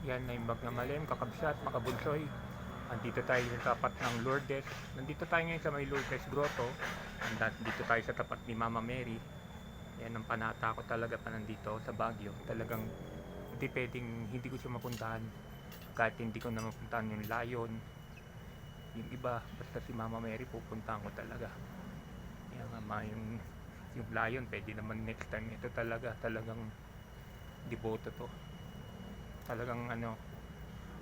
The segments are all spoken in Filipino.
Yan na yung Magnamalim, Kakabsat, Makabunsoy. Nandito tayo sa tapat ng Lourdes. Nandito tayo ngayon sa may Lourdes Grotto. Nandito tayo sa tapat ni Mama Mary. Yan ang panata ko talaga pa nandito sa Baguio. Talagang hindi pwedeng hindi ko siya mapuntahan. Kahit hindi ko na mapuntahan yung Lion. Yung iba, basta si Mama Mary pupuntahan ko talaga. Yan nga yung Lion, pwede naman next time. Ito talagang deboto to. Talagang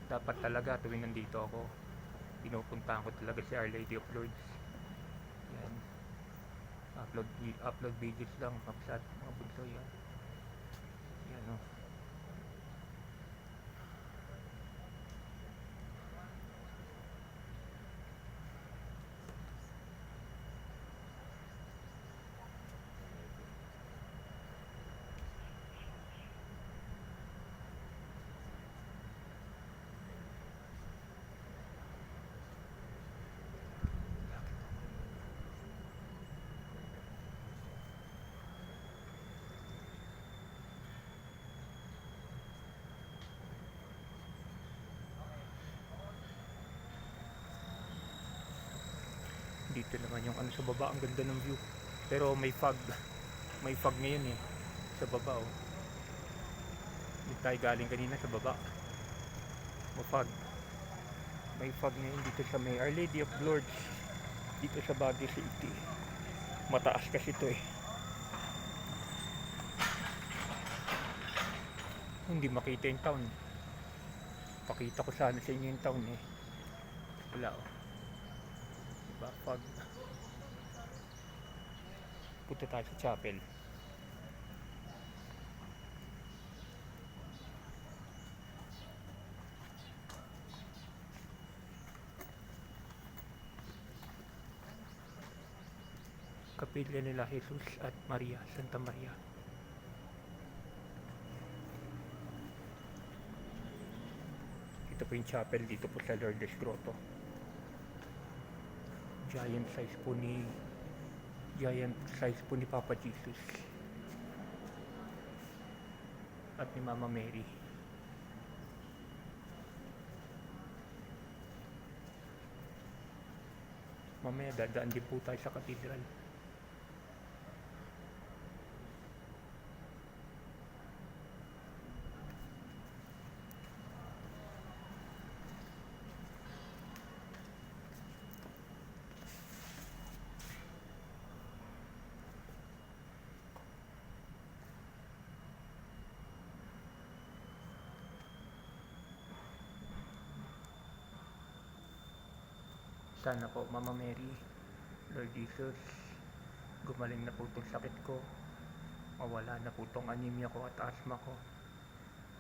dapat talaga tuwing nandito ako, pinupuntahan ko talaga si Our Lady of Lourdes. Yan, upload videos lang, kapsat mga bunso. Yan o. Dito naman yung sa baba, ang ganda ng view. Pero may fog ngayon sa baba Dito tayo galing kanina sa baba. May fog ngayon dito sa may Our Lady of Lourdes dito sa Baguio City. Mataas kasi ito hindi makita yung town. Pakita ko sana sa inyo yung town wala diba, fog. Punta tayo sa chapel. Kapilya nila Jesus at Maria, Santa Maria. Ito po yung chapel dito po sa Lourdes Grotto. Giant size po ni Papa Jesus at ni Mama Mary. Mamaya dadaan din po tayo sa cathedral. Sana po Mama Mary, Lord Jesus, gumaling na po itong sakit ko, mawala na po itong anemia ko at asthma ko,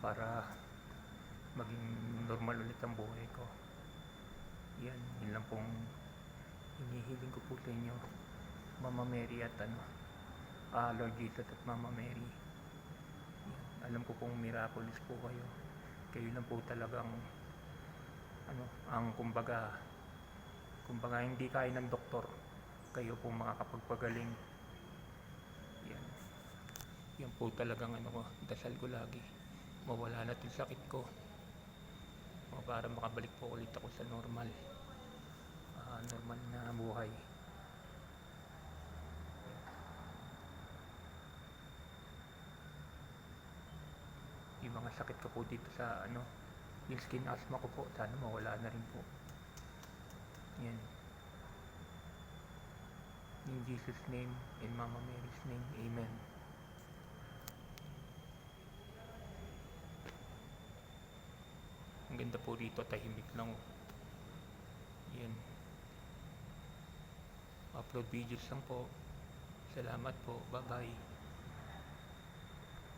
para maging normal ulit ang buhay ko. Yun lang pong hinihiling ko po sa inyo, Mama Mary at Lord Jesus at Mama Mary. Alam ko pong miraculous po kayo lang po talagang ang kumbaga hindi kaya ng doktor, kayo po makakapagpagaling. Yan po talagang dasal ko lagi, mawala na yung sakit ko, para makabalik po ulit ako sa normal na buhay. Yung mga sakit ko po dito sa yung skin asthma ko po, sana mawala na rin po. Yan. In Jesus' name, in Mama Mary's name, Amen. Ang ganda po dito, tahimik lang. Yan. Upload videos lang po. Salamat po. Bye-bye.